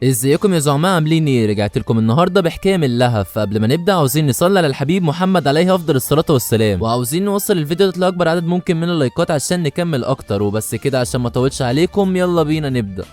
ازيكم يا زعماء، عاملين ايه؟ رجعت لكم النهارده بحكايه من لهب. فقبل ما نبدا عاوزين نصلي على الحبيب محمد عليه افضل الصلاه والسلام، وعاوزين نوصل الفيديو ده لاكبر عدد ممكن من اللايكات عشان نكمل اكتر. وبس كده عشان ما اطولش عليكم، يلا بينا نبدا.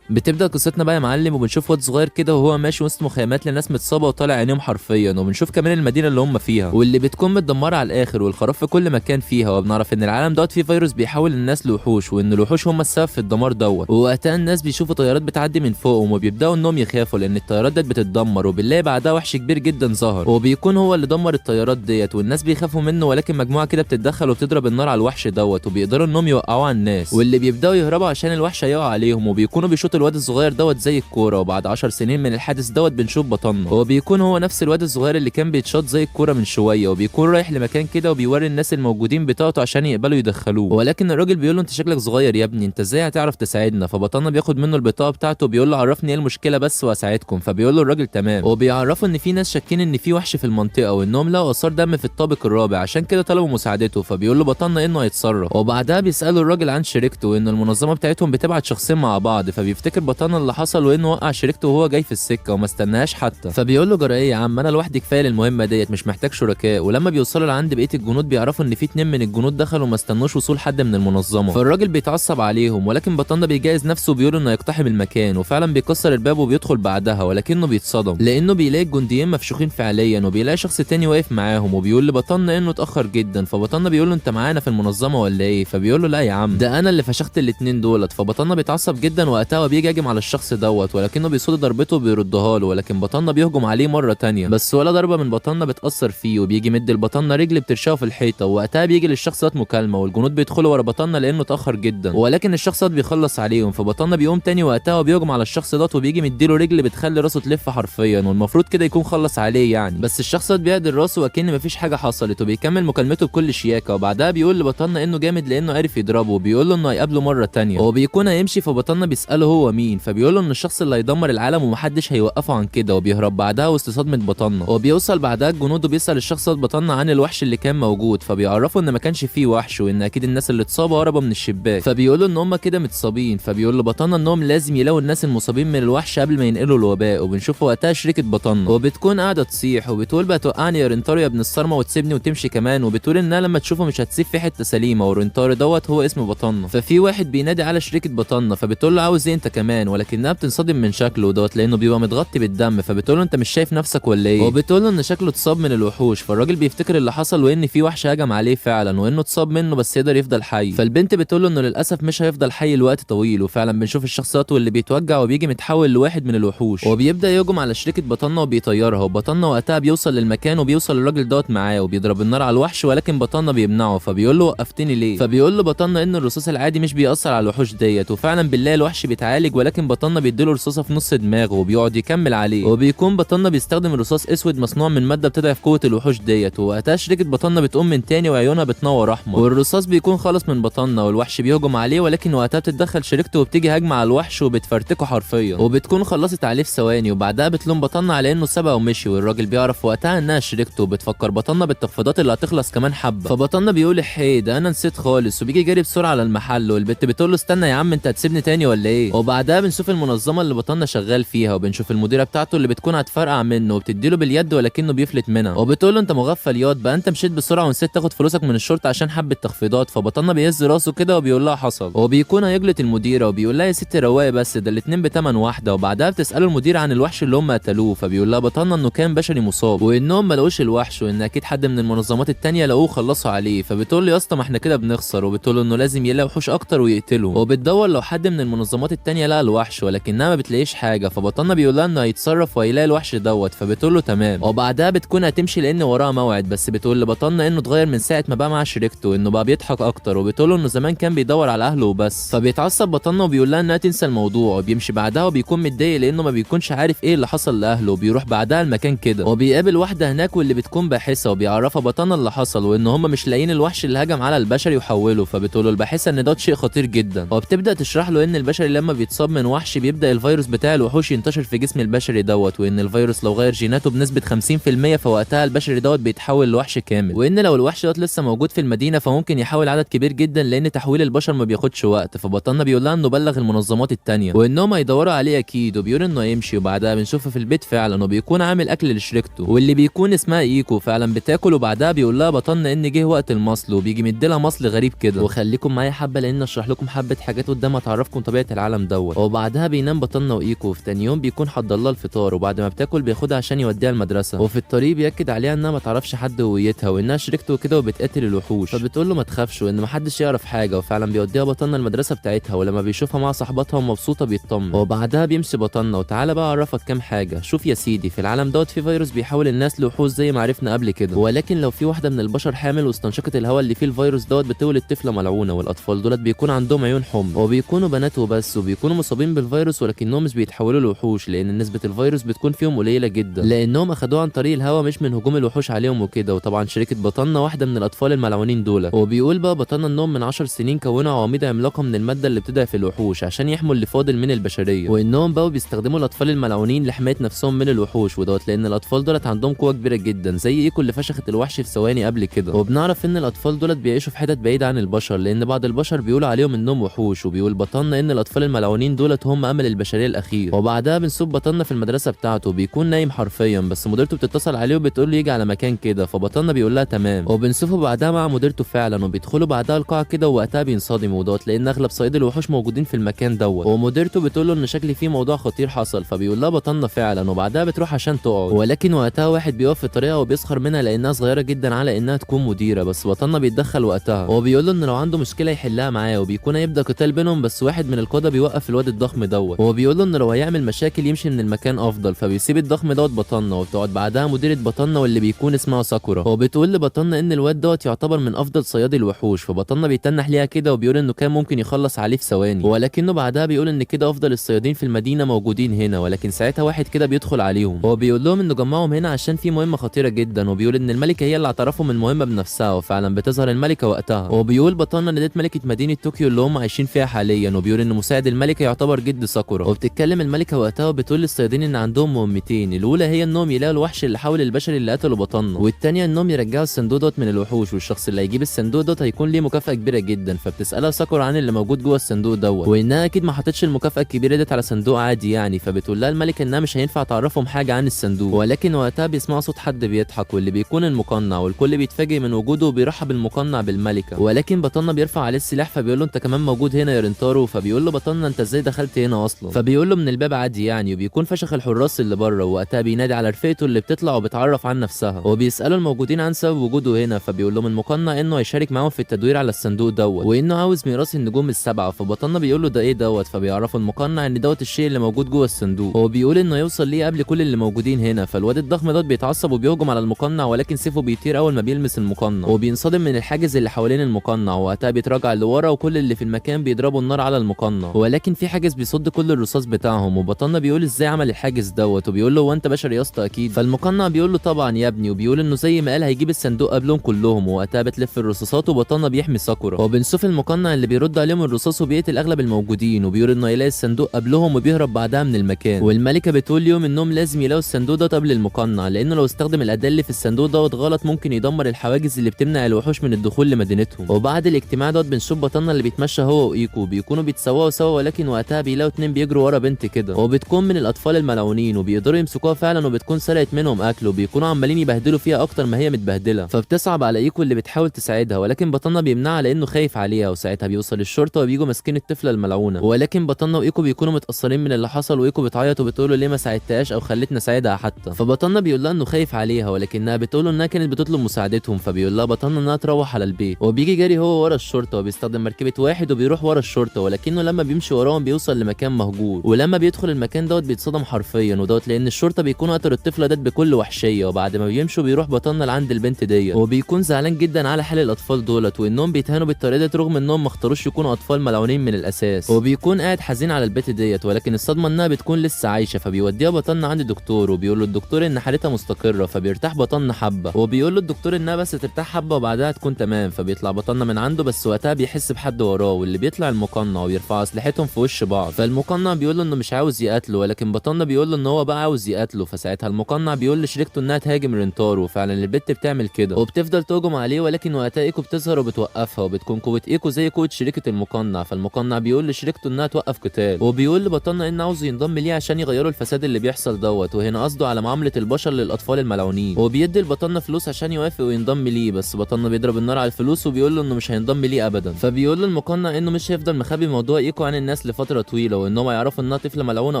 بتبدا قصتنا بقى يا معلم، وبنشوف واد صغير كده وهو ماشي وسط مخيمات لناس متصابه وطالع عينيهم حرفيا، وبنشوف كمان المدينه اللي هم فيها واللي بتكون متدمره على الاخر والخراب في كل مكان فيها. وبنعرف ان العالم دوت فيه فيروس بيحول الناس لوحوش، وان الوحوش هم السبب في الدمار دوت. ووقتها الناس بيشوفوا طيارات بتعدي من فوقهم وبيبداوا انهم يخافوا لان الطيارات ديت بتتدمر. وبنلاقي بعدها وحش كبير جدا ظهر وبيكون هو اللي دمر الطيارات ديت، والناس بيخافوا منه. ولكن مجموعه كده بتتدخل وبتضرب النار على الوحش دوت، وبيقدروا انهم يوقعوه على الناس، واللي بيبداوا يهربوا عشان الوحش هيقع عليهم. وبيكونوا بيشوطوا الواد الصغير دوت زي الكوره. وبعد 10 سنين من الحادث دوت بنشوف بطلنا، هو بيكون هو نفس الواد الصغير اللي كان بيتشاط زي الكوره من شويه، وبيكون رايح لمكان كده وبيوري الناس الموجودين بتاعته عشان يقبلوا يدخلوه. ولكن الراجل بيقول له انت شكلك صغير يا ابني، انت ازاي هتعرف تساعدنا؟ فبطلنا بياخد منه البطاقه بتاعته وبيقول له عرفني ايه المشكله بس واساعدكم. فبيقول له الراجل تمام، وبيعرفوا ان في ناس شاكين ان في وحش في المنطقه وانهم لقوا اثار دم في الطابق الرابع، عشان كده طلبوا مساعدته. فبيقول له بطلنا انه هيتصرف. وبعدها بيسالوا الراجل عن شركته وان المنظمه بتاعتهم بتبعت شخصين مع بعض. فبيفتكر بطلنا اللي حصل وانه وقع شركته وهو جاي في السكه وما استناهاش حتى. فبيقول له جرى ايه يا عم، انا لوحدي كفايه للمهمه ديت، مش محتاج شركاء. ولما بيوصلوا لعند بقيه الجنود بيعرفوا ان في 2 من الجنود دخلوا وما استنوش وصول حد من المنظمه. فالراجل بيتعصب عليهم، ولكن بطلنا بيجهز نفسه وبيقول انه يقتحم المكان، وفعلا بيكسر الباب وبيدخل بعدها. ولكنه بيتصدم لانه بيلاقي الجنديين مفشوخين فعليا، وبيلاقي شخص تاني واقف معاهم وبيقول لبطلنا انه اتاخر جدا. فبطلنا بيقول له انت معانا في المنظمه ولا ايه؟ فبيقول له لا يا عم، ده انا اللي فشخت الاتنين دولت. فبطلنا بيتعصب جدا وقتها وبيجي يهاجم على الشخص دوت، ولكنه بيصد ضربته وبيردها له. ولكن بطلنا بيهجم عليه مره تانية، بس ولا ضربه من بطلنا بتاثر فيه، وبيجي مد البطلنا رجل بترشقه في الحيطه. ووقتها بيجي للشخص ده مكالمه، والجنود بيدخلوا ورا بطلنا لانه اتاخر جدا، ولكن الشخص ده بيخلص عليهم. فبطلنا بيقوم تاني وقتها وبيهجم على الشخص ده وبيجي مديله رجل بتخلي راسه تلف حرفيا، والمفروض كده يكون خلص عليه يعني. بس الشخص ده بيعدل راسه وكأن مفيش حاجه حصلت، وبيكمل مكالمته بكل شياكه. وبعدها بيقول لبطلنا انه جامد لانه عرف يضربه، وبيقول له انه هيقابله مره تانية. وبيكون هيمشي، فبطلنا بيساله هو مين. فبيقول له ان الشخص اللي هيدمر العالم ومحدش هيوقفه عن كده. وبيهرب بعدها وسط صدمه بطلنا. وبيوصل بعدها الجنود وبيسال الشخص ده بطلنا عن الوحش اللي كان موجود. فبيعرفوا ان ما كانش فيه وحش، وان اكيد الناس اللي اتصابوا هربوا من الشباك. فبيقولوا ان هم كده متصابين. فبيقول لبطلنا انهم لازم يلاقوا الناس المصابين من الوحش قبل ما ينقلوا الوباء. وبنشوف وقتها شركه بطلنا وبتكون قاعده تصيح وبتقول بقى توقعني يا رنتارو يا ابن الصرمه وتسيبني وتمشي كمان. وبتقول انها لما تشوفه مش هتسيب في حته سليمه، ورنتارو دوت هو اسم بطلنا. ففي واحد بينادي على شركه بطلنا، فبتقول له عاوز ايه انت كمان؟ ولكنها بتنصدم من شكله دوت لانه بيبقى متغطي بالدم. فبتقول له انت مش شايف نفسك ولا ايه؟ وبتقول له ان شكله اتصاب من الوحوش. فالراجل بيفتكر اللي حصل وان في وحش هجم عليه فعلا، وانه اتصاب منه بس يقدر يفضل حي. فالبنت بتقول له انه للاسف مش هيفضل حي لوقت طويل. وفعلا بنشوف الشخصيات واللي بيتوجع وبيجي متحول لواحد من الوحوش، وبيبدا يهجم على شركه بطلنا وبيطيرها. وبطلنا وقتها بيوصل للمكان وبيوصل الراجل دوت معاه وبيضرب النار على الوحش، ولكن بطلنا بيمنعه. فبيقول له وقفتني ليه؟ فبيقول له بطلنا ان الرصاص العادي مش بيأثر على الوحوش ديت. وفعلا بالله الوحش بيتعالج، ولكن بطلنا بيديله رصاصه في نص دماغه وبيقعد يكمل عليه. وبيكون بطلنا بيستخدم رصاص اسود مصنوع من ماده بتضعف قوه الوحوش ديت. ووقتها شركه بطلنا بتقوم من تاني وعيونها بتنور احمر، والرصاص بيكون خلص من بطلنا والوحش بيهجم عليه. ولكن وقتها بتتدخل شركته وبتيجي هجمه على الوحش وبتفرتكه حرفيا، وبتكون خلصت عليه في ثواني. وبعدها بتلوم بطلنا على انه سبق ومشي. والراجل بيعرف وقتها انها شركته وبتفكر بطلنا بالتخفيضات اللي هتخلص كمان حبه. فبطلنا بيقول احيه ده انا نسيت خالص، وبيجي جري بسرعه على المحل. والبت بتقول له استنى يا عم انت هتسيبني تاني ولا ايه؟ وبعدها بنشوف المنظمه اللي بطلنا شغال فيها، وبنشوف المديره بتاعته اللي بتكون هتفرقع منه وبتديله باليد ولكنه بيفلت منها. وبتقول له انت مغفل ياض بقى، انت مشيت بسرعه ونسيت تاخد فلوسك من الشرطه عشان حبه تخفيضات. فبطلنا بيهز راسه كده وبيقول لها حصل. وبيكون هيجلط المديره وبيقول لها يا ست رواقي بس ده الاتنين بتمن واحده. وبعدها بتساله المدير عن الوحش اللي هم قتلوه. فبيقول لها بطلنا انه كان بشري مصاب وانهم ما لقوش الوحش، وان اكيد حد من المنظمات التانيه لقوه خلصوا عليه. فبتقول له يا اسطى ما احنا كده بنخسر. وبتقول له انه لازم يلاقي وحوش اكتر ويقتلهم. وبتدور لو حد من المنظمات التانيه لقى الوحش، ولكنها ما بتلاقيش حاجه. فبطلنا بيقول لها انه هيتصرف وهيلاقي الوحش دوت. فبتقول له تمام. وبعدها بتكون هتمشي لان وراها موعد، بس بتقول لبطلنا انه اتغير من ساعه ما بقى مع شركته، انه بقى بيضحك اكتر. وبتقول له انه زمان كان بيدور على اهله وبس. فبيتعصب بطلنا وبيقول لها انها تنسى الموضوع، وبيمشي بعدها وبيكون متضايق لانه ما بيكونش عارف ايه اللي حصل لاهله. وبيروح بعدها المكان كده وبيقابل واحده هناك واللي بتكون باحثه، وبيعرفها بطلنا اللي حصل وان هم مش لاقيين الوحش اللي هجم على البشري وحوله. فبتقول له الباحثه ان ده شيء خطير جدا، وبتبدا تشرح له ان البشري لما بيتصاب من وحش بيبدا الفيروس بتاع الوحوش ينتشر في جسم البشري وان الفيروس لو غير جيناته بنسبه 50% فوقتها البشري بيتحول لوحش كامل، وان لو الوحش لسه موجود في المدينه فممكن يحول عدد كبير جدا لان تحويل البشر ما بياخدش وقت. فبطلنا بيقول لها انه بلغ المنظمات التانية وانهم هيدوروا عليه اكيد، وبيقول انه يمشي. وبعدها بنشوفه في البيت فعلا وبيكون عامل اكل لشريكته واللي بيكون اسمها ايكو فعلا بتاكل. وبعدها بيقول لها بطلنا ان جه وقت المصل وبيجي مديلها مصل غريب كده. وخليكم معايا حبه لان اشرح لكم حبه حاجات قدام هتعرفكم طبيعه العالم وبعدها بينام بطلنا وايكو. في تاني يوم بيكون حضر لها الفطار وبعد ما بتاكل بياخدها عشان يوديها المدرسه، وفي الطريق بياكد عليها انها ما تعرفش حد هويتها وانها شريكته كده وبتقتل الوحوش. فبتقول له ما تخافش وان ما حدش يعرف حاجه، وفعلا بيوديها بطلنا المدرسه بتاعتها ولما بيشوفها مع صاحباتها ومبسوطه بيطمن. وبعدها بيمشي بطلنا وتعالى بقى اعرفك كام حاجه. شوف يا سيدي، في العالم في فيروس بيحول الناس لوحوش زي ما عرفنا قبل كده، ولكن لو في واحده من البشر حامل واستنشقت الهواء اللي فيه الفيروس بتولد طفله ملعونه، والاطفال بيكون عندهم عيون حمر وبيكونوا بنات وبس وبيكونوا مصابين بالفيروس ولكنهم مش بيتحولوا لوحوش لان نسبه الفيروس بتكون فيهم قليله جدا لانهم اخدوها عن طريق الهواء مش من هجوم الوحوش عليهم وكده. وطبعا شركه بطلنا واحده من الاطفال الملعونين وبيقول بقى بطلنا انهم من 10 سنين كونوا عواميد عملاقه من الماده اللي بتضعف الوحوش عشان يحموا اللي فاضل من البشريه، وانهم بقوا بيستخدموا الاطفال الملعونين لحمايه نفسهم من الوحوش لان الاطفال عندهم قوه كبيره جدا زي ايكو اللي فشخت الوحش في ثواني قبل كده. وبنعرف ان الاطفال بيعيشوا في حتت بعيده عن البشر لان بعض البشر بيقولوا عليهم انهم وحوش، وبيقول بطلنا ان الاطفال الملعونين هم امل البشريه الاخير. وبعدها بنشوف بطلنا في المدرسه بتاعته بيكون نايم حرفيا، بس مديرته بتتصل عليه وبتقول له يجي على مكان كده، فبطلنا بيقول لها تمام. وبنشوفه بعدها مع مديرته فعلا وبيدخلوا بعدها القاعه كده، ووقتها بينصدموا لان اغلب صياد الوحوش موجودين في المكان ومديرته بتقول له ان شكل فيه موضوع خطير حصل، فبيقول لها بطلنا فعلا. وبعدها بتروح عشان تقعد، ولكن وقتها واحد بيقف في طريقها وبيسخر منها لانها صغيره جدا على انها تكون مديره، بس بطلنا بيتدخل وقتها وبيقول له ان لو عنده مشكله يحلها معاه، وبيكون هيبدا قتال بينهم، بس واحد من القاده بيوقف الواد الضخم وبيقول له ان لو هيعمل مشاكل يمشي من المكان افضل، فبيسيب الضخم بطلنا. وبتقعد بعدها مديره بطلنا واللي بيكون اسمها ساكورا، وبتقول لبطلنا ان الواد يعتبر من افضل صياد الوحوش، فبطلنا بيتنح ليها كده وبيقول انه كان ممكن يخلص عليه في ثواني، ولكنه بعدها بيقول ان كده افضل الصيادين في المدينه موجودين هنا. ولكن ساعتها واحد كده بيدخل عليهم وبيقول لهم انه جمعهم هنا عشان في مهمه خطيره جدا، وبيقول ان الملكه هي اللي اعترفوا من المهمه بنفسها، وفعلا بتظهر الملكه وقتها. وبيقول بطلنا ان ديت ملكه مدينه طوكيو اللي هم عايشين فيها حاليا، وبيقول ان مساعد الملكه يعتبر جد ساكورا. وبتتكلم الملكه وقتها وبتقول للصيادين ان عندهم مهمتين، الاولى هي انهم يلاقوا الوحش اللي حاول البشري اللي قتلوا بطلنا، والثانيه انهم يرجعوا الصندوق من الوحوش، والشخص اللي هيجيب الصندوق هيكون ليه مكافاه كبيره جدا. فبتسالها ساكورا عن اللي موجود جوه الصندوق وانها اكيد ما حطتش المكافاه الكبيره على صندوق عادي يعني، فبتقول لها الملكه انها مش هينفع تعرفهم حاجه عن الصندوق. ولكن وقتها بيسمعوا صوت حد بيضحك واللي بيكون المقنع، والكل بيتفاجئ من وجوده وبيرحب المقنع بالملكه، ولكن بطلنا بيرفع عليه السلاح فبيقول له انت كمان موجود هنا يا رنتارو. فبيقول له بطلنا انت ازاي دخلت هنا اصلا؟ فبيقول له من الباب عادي يعني، وبيكون فشخ الحراس اللي بره. ووقتها بينادي على رفيقته اللي بتطلع وبتعرف عن نفسها، وبيسالوا الموجودين عن سبب وجوده هنا، فبيقول لهم المقنع انه هيشارك معاهم في التدوير على الصندوق وانه عاوز ميراث النجوم السبعه. فبطلنا بيقول له ده ايه فبيعرفوا المقنع ان الشيء اللي موجود جوه الصندوق، هو بيقول انه يوصل ليه قبل كل اللي موجودين هنا. فالواد الضخم بيتعصب وبيهجم على المقنع، ولكن سيفه بيطير اول ما بيلمس المقنع وبينصدم من الحاجز اللي حوالين المقنع. وقتها بيتراجع لورا وكل اللي في المكان بيضربوا النار على المقنع، ولكن في حاجز بيصد كل الرصاص بتاعهم. وبطلنا بيقول ازاي عمل الحاجز وبيقول له هو انت بشري يا اسطى اكيد؟ فالمقنع بيقول له طبعا يا ابني، وبيقول انه زي ما قال هيجيب الصندوق قبلهم كلهم. ووقتها بتلف الرصاصات وبطلنا بيحمي ساكورا، وبنشوف المقنع اللي بيرد عليهم الرصاص وبيقتل اغلب الموجودين، وبيقول انه يلاقي الصندوق قبلهم وبيهرب بعدها من المكان. والملكه بتقول ليهم انهم لازم يلاقوا الصندوق قبل المقنع، لانه لو استخدم الاداه اللي في الصندوق غلط ممكن يدمر الحواجز اللي بتمنع الوحوش من الدخول لمدينتهم. وبعد الاجتماع بنشوف بطلنا اللي بيتمشى هو وايكو بيكونوا بيتسوقوا سوا، ولكن وقتها بيلاقوا اتنين بيجروا ورا بنت كده وبتكون من الاطفال الملعونين، وبيقدروا يمسكوها فعلا وبتكون سرقت منهم اكل، وبيكونوا عمالين يبهدلوا فيها اكتر ما هي متبهدله. فبتصعب على ايكو اللي بتحاول تساعدها، ولكن بطلنا بيمنعها لانه خايف عليها. وساعتها بيوصل الشرطه وبيجوا ماسكين الطفله الملعونه، ولكن بطلنا وايكو بيكونوا متاثرين من اللي حصل، وايكو بتعيط وبتقول له ليه ما ساعدتهاش او خلتنا اساعدها حتى. فبطلنا بيقول لها انه خايف عليها، ولكنها بتقول له انها كانت بتطلب مساعدتهم. فبيقول لها بطلنا انها تروح على البيت، وبيجي جري هو ورا الشرطه وبيستخدم مركبه واحد وبيروح ورا الشرطه، ولكنه لما بيمشي وراهم بيوصل لمكان مهجور، ولما بيدخل المكان بيتصدم حرفيا لان الشرطه بيكونوا قتلوا الطفله بكل وحشيه. وبعد ما بيمشوا بيروح بطلنا لعند البنت وبيكون زعلان جدا على حال الاطفال وانهم بيتهانوا بالطريقه رغم انهم ما اختاروش يكونوا اطفال ملعونين من الاساس. وبيكون قاعد حزين على البنت ولكن الصدمه انها بتكون لسه عايشه. فبيوديها بطلنا عند الدكتور وبيقول له الدكتور ان حالتها مستقره، فبيرتاح بطلنا حبه، وبيقول له الدكتور انها بس ترتاح حبه وبعدها تكون تمام. فبيطلع بطلنا من عنده، بس وقتها بيحس بحد وراه واللي بيطلع المقنع وبيرفعوا اسلحتهم في وش بعض. فالمقنع بيقول له انه مش عاوز يقتله، ولكن بطنة بيقول له ان هو بقى عاوز يقتله. فساعتها المقنع بيقول لشريكته انها تهاجم رينتارو، وفعلا البت بتعمل كده وبتفضل تهجم عليه، ولكن وقتها ايكو بتظهر وبتوقفها، وبتكون قوه ايكو زي قوه شريكه المقنع. فالمقنع بيقول لشريكته انها توقف قتال، وبيقول لبطنة ان عاوز ينضم ليه عشان يغيروا الفساد اللي بيحصل دوت، وهنا قصده على معامله البشر للاطفال الملعونين. وبيدي البطنة فلوس عشان يوافق وينضم ليه، بس بطنة بيضرب النار على الفلوس وبيقول له انه مش هينضم ليه ابدا. فبيقول له المقنع انه مش هيفضل مخبي موضوع ايكو عن الناس لفتره طويله، وانهم يعرفوا انها طفله ملعونه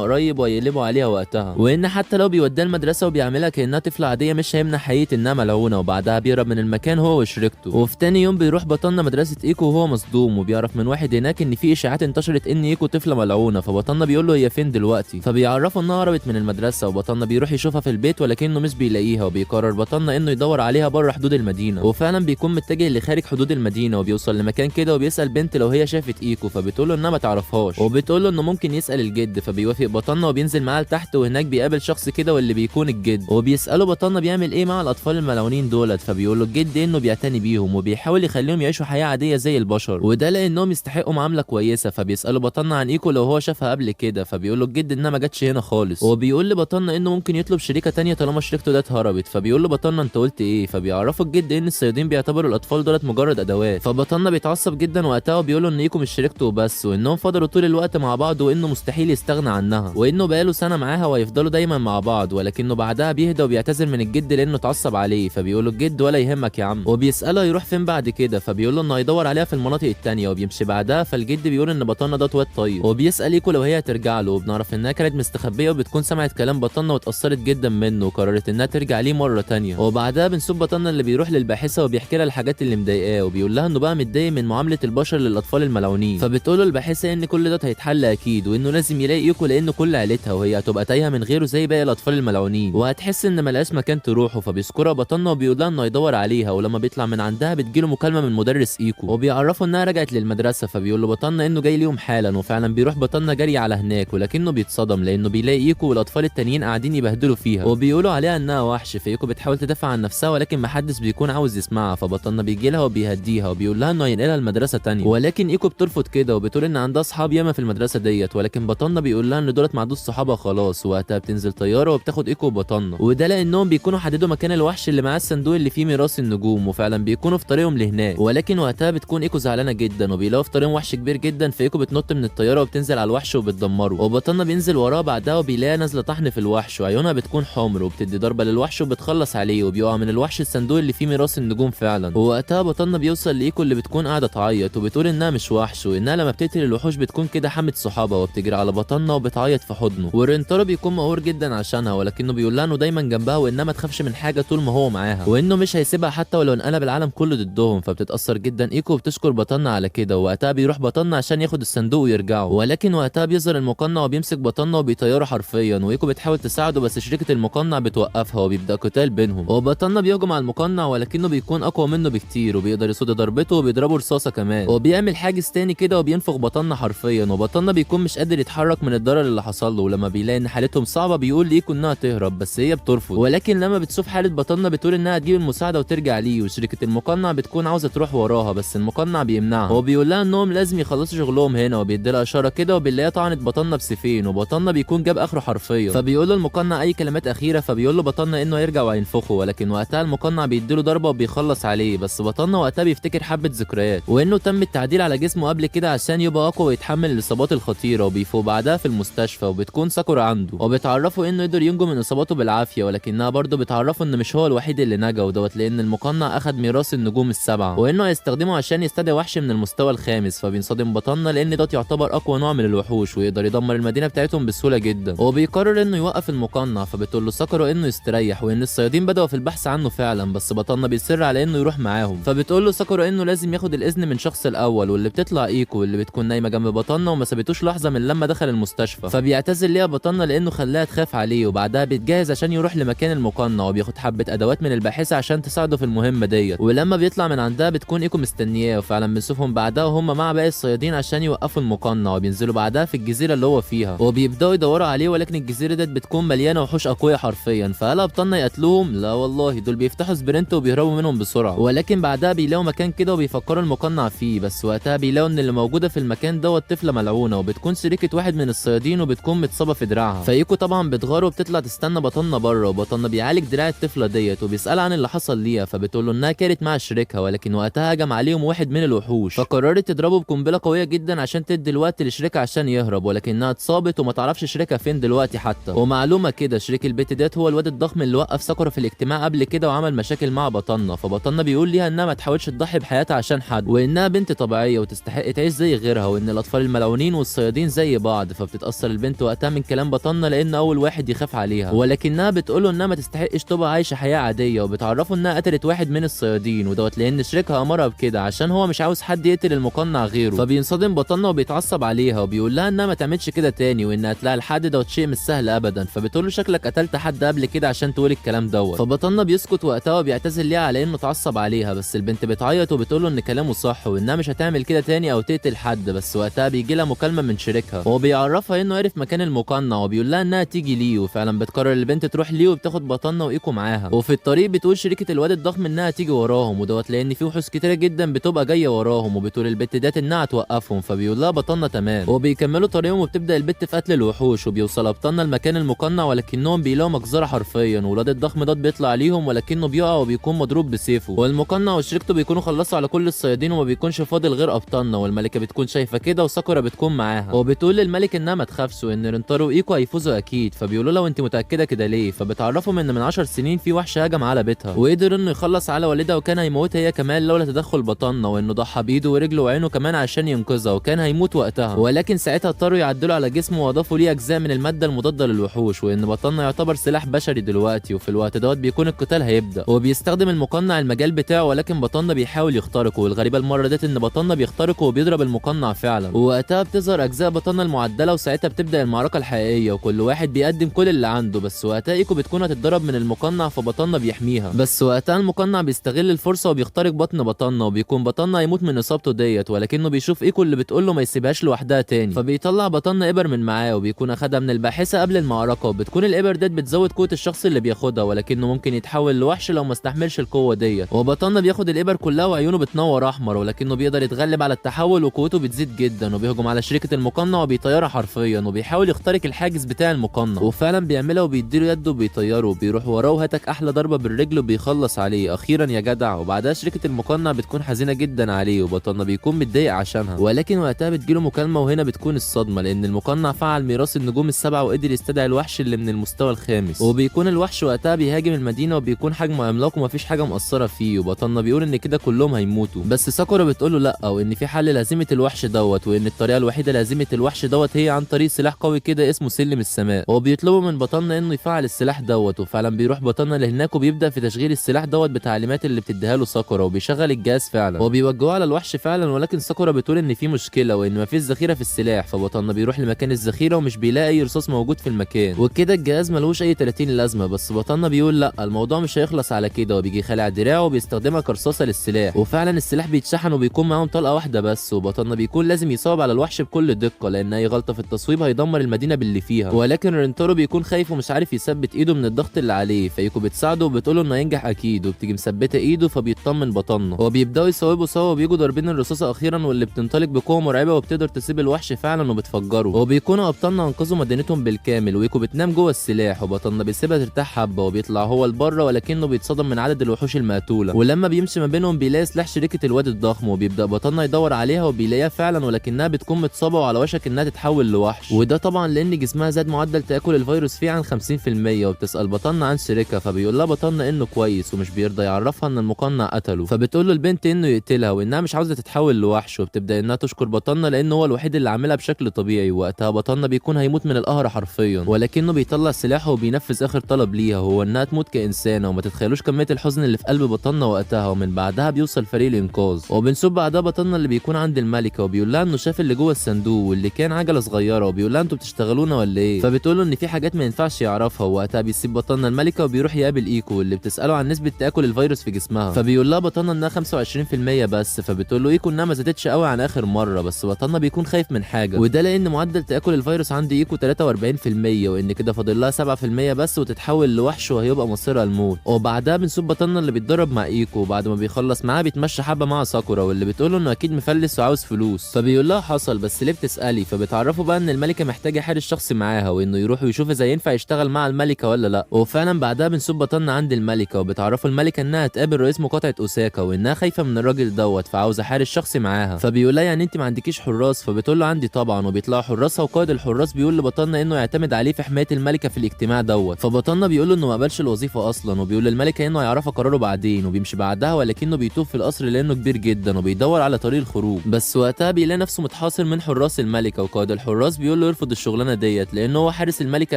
قريب ويقلبوا عليها وقتها، وان حتى لو بيوديها المدرسه وبيعملها كانها طفله عاديه مش هيمنع حقيقه انها ملعونه. وبعدها بيهرب من المكان هو وشريكته. وفي تاني يوم بيروح بطنة مدرسه ايكو وهو مصدوم، وبيعرف من واحد هناك ان في اشاعات انتشرت ان ايكو طفله ملعونه. فبطنة بيقول له هي فين دلوقتي، فبيعرفه انها هربت من المدرسه. وبطنة بيروح يشوفها في البيت ولكنه مش بيلاقيها، وبيقرر بطنة انه يدور عليها بره حدود المدينه. وفعلا بيكون متجه لخارج حدود المدينه، وبيوصل لمكان كده وبيسال بنت لو هي شافت ايكو، فبتقول له انها ما تعرفهاش، وبتقول له انه ممكن يسال الجد. فبيوافق بطنة وبينزل معاها لتحت، وهناك بيقابل شخص كده واللي بيكون الجد، وبيساله بطنة بيعمل ايه مع الاطفال الملعونين دولت. فبيقول له الجد انه بيعتني بيهم وبيحاول يخليهم يعيشوا حياه عاديه زي البشر، وده لانهم يستحقوا معامله كويسه. فبيساله بطنة عن ايكو لو هو شافها قبل كده، فبيقول له الجد انها ما جاتش هنا خالص. وبيقول لبطنة انه ممكن يطلب شريكه تانية طالما شريكته ده اتهربت. فبيقول له بطنة انت قلت ايه؟ فبيعرفوا الجد ان الصيادين بيعتبروا الاطفال دولت مجرد ادوات. فبطنة بيتعصب جدا وقتها وبيقول له ان ايكو مش شريكته وبس، وانهم فضلوا طول الوقت مع بعض، وانه مستحيل يستغنى عنها، وانه بقاله سنه معاها وهيفضلوا دايما مع بعض. ولكنه بعدها بيهدى وبيعتذر من الجد لانه اتعصب عليه. فبيقول له الجد ولا يهمك يا عم، وبيساله يروح فين بعد كده. فبيقول له انه هيدور عليها في المناطق التانية وبيمشي بعدها. فالجد بيقول ان بطنة ده واد طيب، وبيسال ايكو لو هي هترجع له، وبنعرف انها كانت مستخبيه وبتكون سمعت كلام بطنة واتاثرت جدا منه، وقررت انها ترجع ليه مره تانية. وبعدها بنشوف بطنة اللي بيروح للباحثه وبيحكي لها الحاجات اللي مضايقاه، وبيقول لها انه بقى متضايق من معامله البشر للاطفال الملعونين. فبتقول له الباحثه ان كل ده هيتحل اكيد، وانه لازم يلاقي ايكو لانه كل عيلتها وهي هتبقى تايهه من غيره زي باقي الاطفال الملعونين، وهتحس ان ملهاش مكان تروحه. فبيذكرها بطنة وبيقول لها انه يدور عليها، ولما بيطلع من عندها بتجيله مكالمه من مدرس ايكو وبيعرفه انها رجعت للمدرسه. فبيقول له بطنة انه جاي ليهم حالا، وفعلا بيروح بطنة جري على هناك، ولكنه بيتصدم لانه بيلاقي ايكو والاطفال التانيين قاعدين يبهدلوا فيها وبيقولوا عليها انها وحش. فايكو بتحاول تدافع عن نفسها ولكن محدش بيكون عاوز يسمعها. فبطنة بيجي لها وبيهديها وبيقول لها انه هينقلها لمدرسه تانية، ولكن ايكو بترفض كده وبتقول ان عندها اصحاب ياما في المدرسه ديت. ولكن بطنة بيقول لها ان دولت ما عندوش صحابها خلاص. وقتها بتنزل طياره وبتاخد ايكو وبطنة، وده لانهم بيكونوا حددوا مكان الوحش اللي معاه الصندوق اللي فيه ميراث النجوم، وفعلا بيكونوا في طريقهم لهناك. ولكن وقتها بتكون ايكو زعلانه جدا وبيلاقوا في طريقهم وحش كبير جدا. فايكو بتنط من الطياره وبتنزل على الوحش وبتدمره، وبطنة بينزل وراه بعدها وبيلاقيها نازله طحن في الوحش، وعيونها بتكون حمر، وبتدي ضربه للوحش وبتخلص عليه، وبيقع من الوحش الصندوق اللي فيه ميراث النجوم فعلا. ووقتها بطنة بيوصل لايكو اللي بتكون قاعده تعيط وبتقول انها مش وحش، وانها لما بتقتل الوحوش بتكون كده حمت صحابها، وبتجري على بطنة وبتعيط في حضنه. ورينتارو بيكون مقهور جدا عشانها، ولكنه بيقول لها انه دايما جنبها وانها ما تخافش من حاجه طول ما هو معاها، وانه مش هيسيبها حتى ولو انقلب العالم كله ضدهم. فبتتاثر جدا ايكو وبتشكر بطنة على كده. ووقتها بيروح بطنة عشان ياخد الصندوق ويرجعوا، ولكن وقتها بيظهر المقنع وبيمسك بطنة وبيطيره حرفيا. وايكو بتحاول تساعده بس شركه المقنع بتوقفها وبيبدا قتال بينهم. وبطنة بيهجم على المقنع ولكنه بيكون اقوى منه بكتير وبيقدر يصد ضربته وبيضربه رصاصه كمان، وبيعمل حاجز تاني كده وبينفخ بطنة حرفيا. وبطنة بيكون مش قادر يتحرك من الضرر اللي حصل له، ولما بيلاقي ان حالتهم صعبه بيقول ليكو انها تهرب بس هي بترفض. ولكن لما بتشوف حاله بطنة بتقول انها تجيب المساعده وترجع ليه، وشركه المقنع بتكون عاوزه تروح وراها بس المقنع بيمنعها وبيقول لها انهم لازم يخلصوا شغلهم هنا، وبيدي لها اشاره كده وبنلاقيها طعنت بطنة بسيفين، وبطنة بيكون جاب اخره حرفيا. فبيقول له المقنع اي كلمات اخيره، فبيقول له بطنة انه يرجع وينفخه، ولكن وقتها المقنع بيديله ضربه وبيخلص عليه. بس بطنة وقتها بيفتكر حبه ذكريات وانه تم التعديل على جسمه قبل كده عشان يبقى اقوى ويتحمل الاصابات الخطيره، وبيفوق بعدها في المستشفى وبتكون ساكورا عنده وبتعرفه انه يقدر ينجو من اصاباته بالعافيه، ولكنها برضه بتعرفه ان مش هو الوحيد اللي نجا ودوت لان المقنع اخد ميراث النجوم السبعه وانه هيستخدمه عشان يستدعي وحش من المستوى الخامس. فبينصدم بطنة لان دوت يعتبر اقوى نوع من الوحوش ويقدر يدمر المدينه بتاعتهم بسهوله جدا، وبيقرر انه يوقف المقنع. فبتقول له ساكورا انه يستريح وان الصيادين بداوا في البحث عنه فعلا، بس بطنة بيصر على انه يروح معاهم. فبتقول له ساكورا انه لازم ياخد الاذن من شخص الاول، واللي بتطلع ايكو اللي بتكون نايمه جنب بطنة وما سابتوش لحظه من لما دخل المستشفى. فبيعتذر ليها بطنة لانه خلاها تخاف عليه، وبعدها بيتجهز عشان يروح لمكان المقنع وبياخد حبه ادوات من الباحثه عشان تساعده في المهمه ديت. ولما بيطلع من عندها بتكون ايكو مستنياه، وفعلا بنشوفهم بعدها وهم مع باقي الصيادين عشان يوقفوا المقنع، وبينزلوا بعدها في الجزيره اللي هو فيها وبيبداوا يدوروا عليه. ولكن الجزيره ديت بتكون مليانه وحوش اقوياء حرفيا. فقال بطنة يقتلوهم؟ لا والله دول بيفتحوا سبرنت وبيهربوا منهم بسرعه. ولكن بعدها بيلاقوا مكان كده وبيفكروا المقنع فيه، بس وقتها بيلاقوا ان اللي موجوده في المكان دوت طفله طفله ملعونه وبتكون شريكه واحد من الصيادين وبتكون متصابه في دراعها. فايكو طبعا بتغار وبتطلع تستنى بطنه بره، وبطنه بيعالج دراع الطفله ديت وبيسالها عن اللي حصل ليها، فبتقول له انها كانت مع شريكها ولكن وقتها هجم عليهم واحد من الوحوش، فقررت تضربه بقنبله قويه جدا عشان تدي الوقت لشريكها عشان يهرب، ولكنها اتصابت وما تعرفش شريكها فين دلوقتي حتى. ومعلومه كده شريك البيت ديت هو الواد الضخم اللي وقف ساكورا في الاجتماع قبل كده وعمل مشاكل مع بطنه، فبطنه بيقول ليها انها ما تحاولش تضحي بحياتها عشان حد، وانها بنت طبيعيه وتستحق تعيش زي غيرها، وان الاطفال الملعونين والصيادين زي بعض. فبتتاثر البنت وقتها من كلام بطنه لان اول واحد يخاف عليها، ولكنها بتقوله انها ما تستحقش تبقى عايشه حياه عاديه، وبتعرفه انها قتلت واحد من الصيادين ودوت لان شريكها امرها بكده عشان هو مش عاوز حد يقتل المقنع غيره. فبينصدم بطنه وبيتعصب عليها وبيقول لها انها ما تعملش كده تاني، وانها تلاقي الحد دوت شيء مش سهل ابدا. فبتقول له شكلك قتلت حد قبل كده عشان تقول الكلام دوت. فبطنه بيسكت وقتها وبيعتذر ليها على انه اتعصب عليها، بس البنت بتعيط وبتقول له ان كلامه صح وانها مش هتعمل كده تاني او تقتل حد. بس وقتها بيجي لها مكالمه من شريكها وهو بيعرفها انه عرف مكان المقنع وبيقول لها انها تيجي ليه، وفعلا بتقرر البنت تروح ليه وبتاخد بطنه وايكو معاها. وفي الطريق بتقول شريكه الواد الضخم انها تيجي وراهم ودوت لان في وحوش كتيره جدا بتبقى جايه وراهم، وبتقول البت ديت انها توقفهم. فبيقول لها بطنه تمام، وبيكملوا طريقهم وبتبدا البت في قتل الوحوش، وبيوصل ابطالنا المكان المقنع ولكنهم بيلاقوا مجزره حرفيا، والواد الضخم دوت بيطلع عليهم ولكنه بيقع وبيكون مضروب بسيفه، والمقنع وشريكته بيكونوا خلصوا على كل الصيادين وما بيكونش فاضل غير ابطالنا، والملكه بتكون شايفه كده وساكورا بتكون معاها، وبتقول للملك انها ما تخافش وان رينتارو وايكو هيفوزوا اكيد. فبيقولوا لها وانت متاكده كده ليه؟ فبتعرفهم ان من 10 سنين في وحش هجم على بيتها وقدر انه يخلص على والدها وكان هيموتها هي كمان لولا تدخل بطنه، وانه ضحى بايده ورجله وعينه كمان عشان ينقذها وكان هيموت وقتها، ولكن ساعتها اضطروا يعدلوا على جسمه واضافوا ليه اجزاء من الماده المضاده للوحوش، وان بطنه يعتبر سلاح بشري دلوقتي. وفي الوقت دوت بيكون القتال هيبدا وبيستخدم المقنع المجال بتاعه، ولكن بطنه بيحاول يخترقه، والغريبه المره ديت ان بطنه بيخترقه وبيضرب المقنع فعلا، ووقتها بتظهر اجزاء بطنه المعدله وساعتها بتبدا المعركه الحقيقيه وكل واحد بيقدم كل اللي عنده. بس وقتها ايكو بتكون هتتضرب من المقنع فبطنه بيحميها، بس وقتها المقنع بيستغل الفرصه وبيخترق بطن بطنه وبيكون بطنه هيموت من اصابته ديت، ولكنه بيشوف ايكو اللي بتقول له ما يسيبهاش لوحدها تاني، فبيطلع بطنه ابر من معاه وبيكون اخدها من الباحثه قبل المعركه، وبتكون الابر ديت بتزود قوه الشخص اللي بياخدها ولكنه ممكن يتحول لوحش لو ما استحملش القوه ديت، وبطنه بياخد الابر كلها وعيونه بتنور احمر، ولكنه بيقدر يتغلب على التحول وقوته بتزيد جدا وبيهجم على شركه المقنع وبيطيرها حرفيا وبيحاول يخترق الحاجز بتاع المقنع، وفعلا بيعملها وبيديله يده وبيطيره وبيروح وراه وهتك احلى ضربه بالرجل وبيخلص عليه اخيرا يا جدع. وبعدها شركه المقنع بتكون حزينه جدا عليه وبطنه بيكون متضايق عشانها، ولكن وقتها بتجيله مكالمه وهنا بتكون الصدمه لان المقنع فعل ميراث النجوم السبعه وقدر يستدعي الوحش اللي من المستوى الخامس، وبيكون الوحش وقتها بيهاجم المدينه وبيكون حجمه عملاق ومفيش حاجه مأثره فيه، وبطنه بيقول ان كده كلهم هيموتوا، بس ساكورا بتقول له لا وان في حل لهزيمه الوحش دوت، وان الطريقه الوحيده لهزيمه الوحش دوت هي عن طريق سلاح قوي كده اسمه سلم السماء، وبيطلبوا من بطنه انه يفعل السلاح دوت، وفعلا بيروح بطنه لهناك وبيبدا في تشغيل السلاح دوت بتعليمات اللي بتديها له ساكورا وبيشغل الجهاز فعلا وبيوجهوه على الوحش فعلا، ولكن ساكورا بتقول ان في مشكله وان مفيش ذخيره في السلاح، فبطنه بيروح لمكان الذخيره ومش بيلاقي اي رصاص موجود في المكان وكده الجهاز ملوش اي 30 لازمه، بس بطنه بيقول لا الموضوع مش هيخلص على كده وبيجي خالع دراعه وبيستخدمها كرصاصه للسلاح، وفعلا السلاح بيتشحن وبيكون معاهم طلقه واحده بس، وبطنه بيكون لازم يصاب على الوحش بكل دقه لان اي غلطه في التصويب هيدمر المدينه باللي فيها، ولكن رينتارو بيكون خايف ومش عارف يثبت ايده من الضغط اللي عليه، فايكو بتساعده وبتقول له انه هينجح اكيد وبتيجي مثبته ايده فبيطمن بطنه وبيبداوا يصوبوا سوا وبيجوا ضاربين الرصاصه اخيرا واللي بتنطلق بقوه مرعبه وبتقدر تسيب الوحش فعلا وبتفجره، وبيكونوا ابطالنا انقذوا مدينتهم بالكامل، وايكو بتنام جوه السلاح وبطننا بيسيبها ترتاح حبه وبيطلع هو لبره ولكنه بيتصدم من عدد الوحوش المقتوله، ولما بيمشي ما بينهم بيلاقي سلاح شركه الواد الضخم وبيبدا بطننا يدور عليها وبيلاقيها فعلا ولكنها بتكون متصابه وعلى وشك انها تتحول لوحش، وده طبعا لان جسمها زاد معدل تاكل الفيروس فيه عن 50%، وبتسال بطننا عن شريكها فبيقول لها بطننا انه كويس ومش بيرضى يعرفها ان المقنع قتله، فبتقول له البنت انه يقتلها وانها مش عاوزه تتحول لوحش، وبتبدا انها تشكر بطننا لان هو الوحيد اللي عاملها بشكل طبيعي، وقتها بطننا بيكون هيموت من القهر حرفيا ولكنه بيطلع سلاحه وبينفذ اخر طلب ليها وهو انها تموت كانسانه، وما تتخيلوش كميه الحزن اللي في قلب بطننا وقتها، ومن بعدها بيوصل فريق الانقاذ وبنشوف بعدها بطننا اللي بيكون عند الملكه وبيقول لها انه شاف اللي جوه الصندوق واللي كان عجله صغيره وبيقول لها انتوا بتشتغلونا ولا ايه، فبتقول له ان في حاجات ما ينفعش يعرفها، ووقتها بيسيب بطننا الملكه وبيروح يقابل ايكو اللي بتساله عن نسبه تاكل الفيروس في جسمها، فبيقول لها بطننا انها 25% بس، فبتقول له ايكو انها ما زادتش قوي عن اخر مره، بس بطننا بيكون خايف من حاجه وده لان معدل تاكل الفيروس عند ايكو 43% وان كده فاضل لها 7% بس وتتحول لوحش وهيبقى مصيرها الموت، وبعدها بنشوف بطننا اللي بيتدرب مع ايكو وبعد ما بيخلص معاها بيتمشى حبه مع ساكورا واللي بتقول له انه اكيد مفلس وعاوز فلوس، فبيقول لها حصل بس ليه بتسالي؟ فبتعرفوا بقى ان الملكه محتاجه حارس شخصي معاها وانه يروح ويشوف اذا ينفع يشتغل مع الملكه ولا لا. وفعلا بعدها بنشوف بطلنا عند الملكه وبتعرفوا الملكه انها تقابل رئيس مقاطعه اوساكا وانها خايفه من الراجل دوت فعاوزه حارس شخصي معاها. فبيقول لها يعني انت ما عندكيش حراس؟ فبتقول له عندي طبعا. وبيطلعوا حراسها وقائد الحراس بيقول لبطلنا انه يعتمد عليه في حمايه الملكه في الاجتماع دوت. فبطلنا بيقول له انه ما قبلش الوظيفه اصلا وبيقول للملكه انه هيعرفها قراره بعدين وبيمشي بعدها ولكنه بيتوه في القصر لانه كبير جدا وبيدور على طريق الخروج. بس وقتها بيلاقي نفسه متحاصر من حراس الملكه وقائد الحراس بيقول له يرفض الشغلانه ديت لانه هو حارس الملكه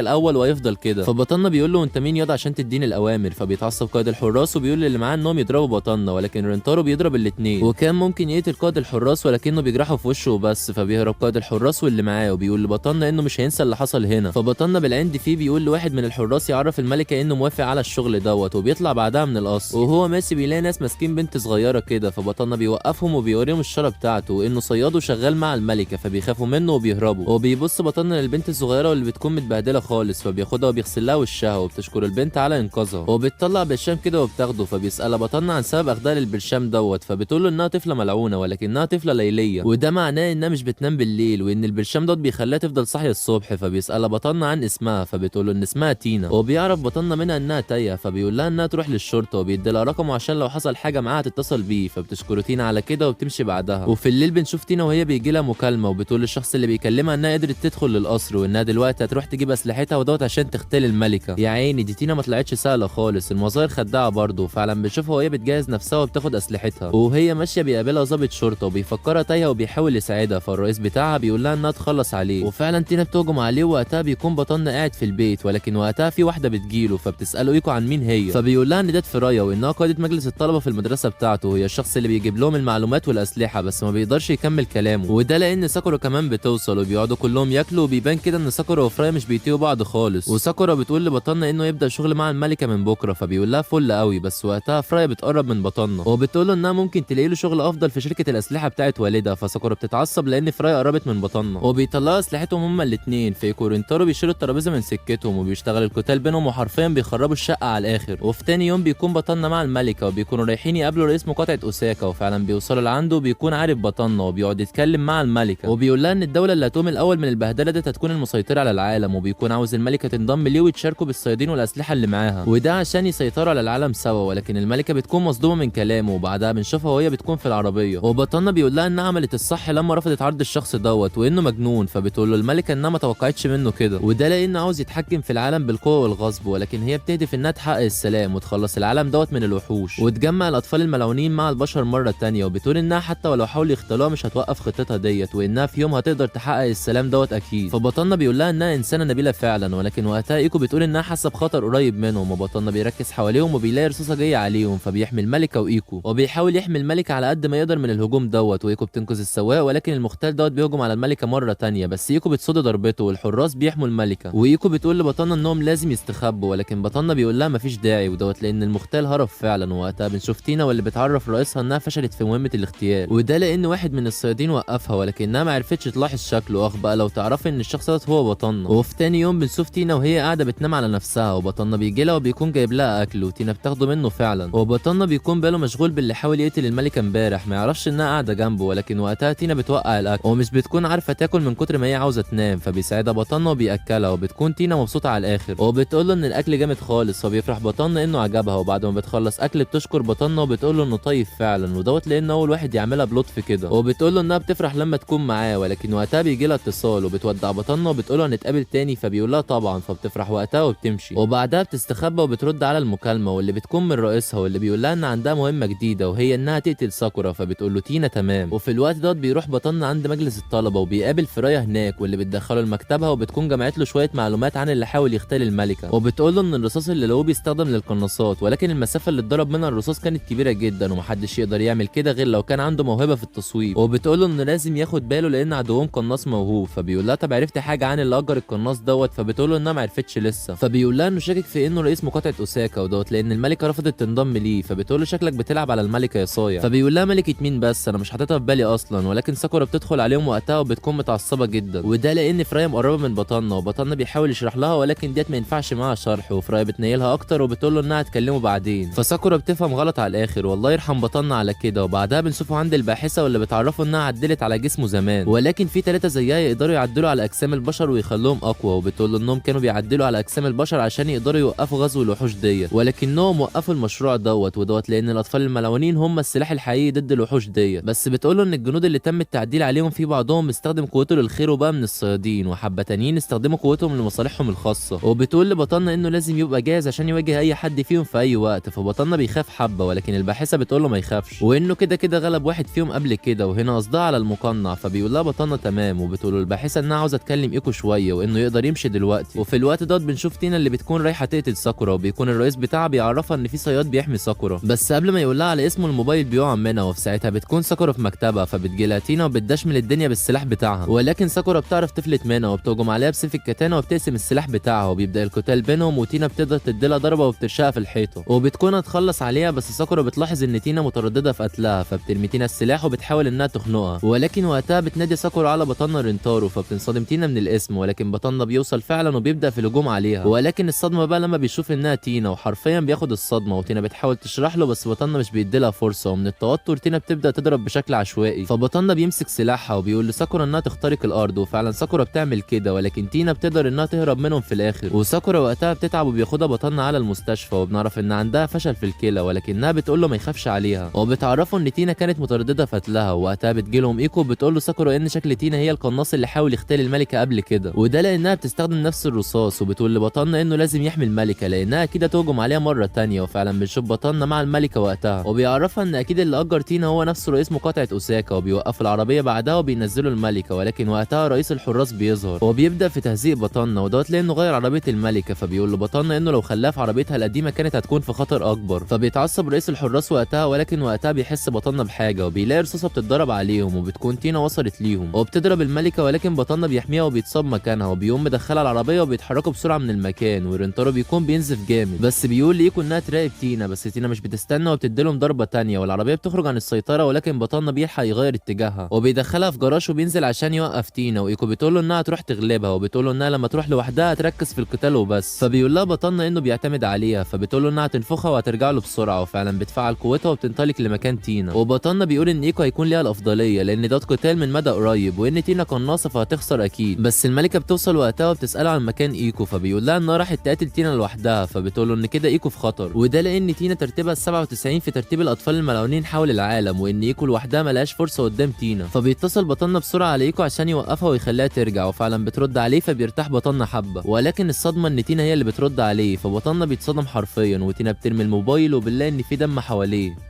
الاول وهيفضل كده. فبطلنا بيقول له انت مين ياض عشان تديني الاوامر؟ فبيتعصب قائد الحراس وبيقول اللي معاه انهم يضربوا بطلنا ولكن رينتارو بيضرب الاثنين وكان ممكن يقتل قائد الحراس ولكنه بيجرحه في وشه وبس. فبيهرب قائد الحراس واللي معاه وبيقول لبطلنا انه مش هينسى اللي حصل هنا. فبطلنا بالعند فيه بيقول لواحد من الحراس يعرف الملكه انه موافق على الشغل دوت وبيطلع بعدها من القصر. وهو ماشي بيلاقي ناس ماسكين بنت صغيره كده فبطلنا بيوقفهم وبيوريهم الشاره بتاعته وانه صياد وشغال مع الملكه فبيخافوا منه وبيهربوا. وبيبص بطلنا للبنت الصغيره واللي بتكون متبهدله خالص فبياخدها وبيغسل لها وشها وبتشكر البنت على انقاذها. وبتطلع برشام كده وبتاخده فبيسالها بطلنا عن سبب اخدها للبرشام دوت فبتقول له انها طفله ملعونه ولكنها طفله ليليه وده معناه انها مش بتنام بالليل وان البرشام دوت بيخليها تفضل صاحيه الصبح. فبيسالها بطلنا عن اسمها فبتقول له ان اسمها تينا وبيعرف بطلنا منها انها تايهه فبيقول لها انها تروح للشرطه وبيدي لها رقمه عشان لو حصل حاجه معاها تتصل بيه. فبتشكر تينا على كده وبتمشي بعدها. وفي الليل بنشوف تينا وهي بيجي لها مكالمه وبتقول للشخص اللي بيكلمها انها قدرت تدخل للقصر وانها دلوقتي هتروح تجيب اسلحتها ودوت عشان تغتال الملكه. يا عيني دي تينا ما طلعتش سهله خالص، المظاهر خداعه برضه. فعلا بنشوفها وهي بتجهز نفسها وبتاخد اسلحتها وهي ماشيه بيقابلها ضابط شرطه وبيفكرها تايهه وبيحاول يساعدها. فالرئيس بتاعها بيقول لها انها تخلص عليه وفعلا تينا بتهجم عليه وقتها بيكون بطلنا قاعد في البيت ولكن وقتها في واحده بتجيله فبتساله ايكو عن مين هي. فبيقول لها ان ديت فرايا وانها قائده مجلس الطلبه في المدرسه بتاعته وهي الشخص اللي بيجيب لهم المعلومات والاسلحه بس ما بيقدرش يكمل كلامه وده لان ساكورا كمان بتوصل وبيقعدوا كلهم ياكلوا وبيبان كده ان ساكورا وفرايا مش بيطيقوا بعض خالص. وساكورا بتقول لبطلنا انه يبدا شغل مع الملكه من بكره فبيقول لها فل قوي. بس وقتها فرايا بتقرب من بطلنا وبتقول له انها ممكن تلاقي له شغل افضل في شركه الاسلحه بتاعت والدها. فساكورا بتتعصب لان فرايا قربت من بطلنا وبيطلعوا اسلحتهم هما الاثنين. فيكو ورينتارو بيشيلوا الترابيزه من سكتهم وبيشتغل القتال بينهم وحرفيا بيخربوا الشقه على الاخر. وفي تاني يوم بيكون بطلنا مع الملكه وبيكونوا رايحين يقابلوا رئيس مقاطعه اوساكا وفعلا بيوصلوا لعنده وبيكون عارف بطلنا وبيقعد يتكلم مع الملكه وبيقول لها ان الدوله اللي هتقوم الاول من البهدله دي هتكون المسيطره على العالم وبيكون عاوز الملكه تنضم ليه ويتشاركوا بالصيادين والاسلحه اللي معاها وده عشان يسيطروا على العالم سوا. ولكن الملكه بتكون مصدومه من كلامه وبعدها بنشوفها وهي بتكون في العربيه وبطلنا بيقول لها انها عملت الصح لما رفضت عرض الشخص دوت وانه مجنون. فبتقول له الملكه انها ما توقعتش منه كده وده لانه عاوز يتحكم في العالم بالقوه والغصب ولكن هي بتهدف انها تحقق السلام وتخلص العالم دوت من الوحوش وتجمع الاطفال الملعونين مع البشر مره تانية. وبتقول انها حتى ولو حاولوا يختلوها مش هتوقف خطتها ديت وانها في يوم هتقدر تحقق السلام دوت اكيد. فبطلنا بيقول لها انها انسانه نبيله فعلا ولكن وقتها ايكو بتقول انها حاسه بخطر قريب منهم وبطلنا بيركز حواليهم وبيلاقي رصاصه جايه عليهم فبيحمي الملكه وايكو وبيحاول يحمي الملكه على قد ما يقدر من الهجوم دوت. وايكو بتنقذ السواق ولكن المختال دوت بيهجم على الملكه مره تانية بس ايكو بتصد ضربته والحراس بيحموا الملكه. وايكو بتقول لبطلنا انهم لازم يستخبوا ولكن بطلنا بيقول لها مفيش داعي ودوت لان المختال هرب فعلا. ووقتها بنشوف تينا واللي بتعرف رئيسها انها فشلت في مهمه الاغتيال وده لان واحد من الصيادين وقفها ولكنها ما عرفتش تلاحظ شكله. اخ بقى لو تعرفي ان الشخص ده هو بطلنا. وفي تاني يوم بنشوف تينا وهي قاعده بتنام على نفسها وبطلنا بيجي لها وبيكون جايب لها اكل وتينا بتاخده منه فعلا. وبطلنا بيكون باله مشغول باللي حاول يقتل الملكه امبارح ما يعرفش انها قاعده جنبه ولكن وقتها تينا بتوقع الاكل ومش بتكون عارفه تاكل من كتر ما هي عاوزه تنام فبيساعدها بطلنا وبياكلها وبتكون تينا مبسوطه على الاخر وبتقول له ان الاكل جامد خالص فبيفرح بطلنا انه عجبها. وبعد ما بتخلص اكل بتشكر بطلنا وبتقول له انه طيب فعلا ودوت لانه اول واحد يعملها بلطف كده. وبتقول له انها بتفرح لما تكون معاه ولكن وقتها بيجي لها اتصال وبتودع بطلنا وبتقول له هنتقابل تاني فبيقول لها طبعا فبتفرح وقتها وبتمشي. وبعدها بتستخبى وبترد على المكالمه واللي بتكون من رئيسها واللي بيقول لها ان عندها مهمه جديده وهي انها تقتل ساكورا. فبتقول له تينا تمام. وفي الوقت دوت بيروح بطلنا عند مجلس الطلبه وبيقابل فرايا هناك واللي بتدخله لمكتبها وبتكون جمعت له شويه معلومات عن اللي حاول يغتال الملكه وبتقول له ان الرصاص اللي لقوه بيستخدم للقناصات ولكن المسافه اللي اتضرب منها الرصاص كانت كبيره جدا ومحدش يقدر يعمل كده غير لو كان عنده موهبه في التصويب. وبتقول له انه لازم ياخد باله لان عدوهم قناص موهوب. فبيقول لها طب عرفتي حاجه عن اللي اجر القناص دوت؟ فبتقول له انها ما عرفتش لسه. فبيقول لها انه شاكك في انه رئيس مقاطعه اوساكا ودوت لان الملكه رفضت تنضم ليه. فبتقول له شكلك بتلعب على الملكه يا صايع. فبيقول لها ملكه مين بس انا مش حاططها في بالي اصلا. ولكن ساكورا بتدخل عليهم وقتها وبتكون متعصبه جدا وده لان فرايا مقربه من بطلنا وبطلنا بيحاول يشرح لها ولكن ديت ما ينفعش معاها شرح وفرايا بتنيلها اكتر وبتقول له انها هتكلمه بعدين. فساكورا بتفهم غلط على الاخر والله يرحم بطلنا على كده. وبعدها بنشوفه عند الباحثه واللي بتعرفه انها عدلت على جسمه زمان، ولكن في 3 زيها يقدروا يعدلوا على اجسام البشر ويخلوهم اقوى. وبتقول له انهم كانوا بيعدلوا على اجسام البشر عشان يقدروا يوقفوا غزو الوحوش ديت، ولكنهم وقفوا المشروع ودوت لان الاطفال الملونين هم السلاح الحقيقي ضد الوحوش ديت. بس بتقول له ان الجنود اللي تم التعديل عليهم في بعضهم استخدم قوته للخير وبقى من الصيادين، وحبه تانيين استخدموا قوتهم لمصالحهم الخاصه. وبتقول لبطلنا انه لازم يبقى جاهز عشان يواجه اي حد فيهم في اي وقت. فبطلنا بيخاف حبه، ولكن الباحثه بتقول له ما يخافش، وانه كده كده غلب واحد فيهم قبل كده، وهنا قصدها على المقنع. فبيقول لها بطلنا تمام، وبتقول له الباحثه انها عاوزه تكلم ايكو شويه وانه يقدر يمشي دلوقتي. وفي الوقت دوت بنشوف تينا اللي بتكون رايحه تقتل ساكورا، وبيكون الرئيس بتاعها بيعرفها ان في صياد بيحمي ساكورا، بس قبل ما يقول لها على اسمه الموبايل بيقع منها. وفي ساعتها بتكون ساكورا في مكتبها، فبتجيلها تينا وبتدشمل الدنيا بالسلاح بتاعها، ولكن ساكورا بتعرف تفلت منها وبتهجم عليها بسيف الكاتانا وبتقسم السلاح بتاعها، وبيبدا القتال بينهم. وتينا بتقدر تديلها ضربه وبترشقها في الحيطه وبتكون هتخلص عليها، بس ساكورا بتلاحظ ان تينا متردده في قتلها، فبترمي تينا السلاح وبتحاول انها تخنقها. ولكن وقتها بتنادي ساكورا على بطلنا رينتارو، فبتنصدم تينا من الاسم، ولكن بطلنا بيوصل فعلا وبيبدا في الهجوم عليها. ولكن الصدمه بقى لما بيشوف انها تينا، وحرفيا بياخد الصدمه. وتينا بتحاول تشرح له بس بطلنا مش بيديلها فرصه، ومن التوتر تينا بتبدا تضرب بشكل عشوائي. فبطلنا بيمسك سلاحها وبيقول لساكورا انها تخترق الارض، وفعلا ساكورا بتعمل كده، ولكن تينا بتقدر انها تهرب منهم في الاخر. وساكورا وقتها بتتعب وبياخدها بطلنا على المستشفى، وبنعرف ان عندها فشل في الكلى، ولكنها بتقول له ما يخافش عليها. وبتعرفوا ان تينا كانت متردده في قتلها. وقتها بتجيلهم ايكو بتقول له ساكورا ان شكل تينا هي القناص اللي حاول يغتال الملكه قبل كده، وده لانها بتستخدم نفس الرصاص. وبتقول لبطلنا انه لازم يحمي الملكه لانها كده تهجم عليها مره تانية. وفعلا بنشوف بطلنا مع الملكه وقتها، وبيعرفها ان اكيد اللي اجر تينا هو نفسه رئيس مقاطعه اوساكا، وبيوقفوا العربيه بعدها وبينزلوا الملكه. ولكن وقتها رئيس الحراس بيظهر وبيبدا في تهزيء بطلنا، ودوت لانه غير عربيه الملكه. فبيقول لبطلنا انه لو خلاها في عربيتها القديمه كانت هتكون في خطر اكبر. فبيتعصب رئيس الحراس وقتها، ولكن وقتها بيحس بطلنا بحاجه وبيلاقي رصاصه بتتضرب عليهم، وبتكون تينا وصلت ليهم وبتضرب الملكه، ولكن بطلنا بيحميها وبيتصاب مكانها، وبيقوم مدخلها العربيه وبيتحركوا بسرعه من المكان. ورينتارو بيكون بينزف جامد، بس بيقول ليكو انها تراقب تينا، بس تينا مش بتستنى وبتديلهم ضربه تانية، والعربيه بتخرج عن السيطره. ولكن بطلنا بيلحق يغير اتجاهها وبيدخلها في جراج وبينزل عشان يوقف تينا. وايكو بتقول له انها تروح تغلبها، وبتقول له انها لما تروح لوحدها تركز في القتال وبس. فبيقول لها بطلنا انه بيعتمد عليها، فبتقول له انها تنفخها وهترجع له بسرعه. وفعلا بتفعل قوتها وبتنطلق لمكان تينا. وبطلنا بيقول ان ايكو هيكون ليها الافضليه لان ده قتال من مدى قريب، وان تينا قناصه فهتخسر اكيد. بس الملكه بتوصل وقتها وبتساله عن مكان ايكو، فبيقول لها انها راحت تقاتل تينا لوحدها. فبتقول له ان كده ايكو في خطر، وده لان تينا ترتيبها ال97 في ترتيب الاطفال الملعونين حول العالم، وان ايكو لوحدها ملهاش فرصه قدام تينا. فبيتصل بطلنا بسرعه على ايكو عشان يوقفها ويخليها ترجع، وفعلا بترد عليه فبيرتاح بطلنا حبه. ولكن الصدمه ان تينا هي اللي بترد عليه، فبطلنا بيتصدم حرفيا، وتينا بترمي الموبايل وبنلاقي ان في دم حواليه.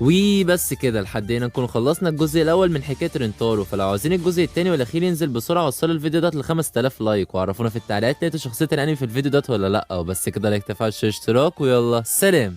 وبس كده لحد هنا نكون خلصنا الجزء الاول من حكايه رينتارو. فلو عاوزين الجزء الثاني والاخير ينزل بسرعه وصلوا الفيديو ده ل 5000 لايك، وعرفونا في التعليقات لقيتوا شخصيه الانمي في الفيديو ده ولا لا. وبس كده لايك تفعل اشتراك، ويلا سلام.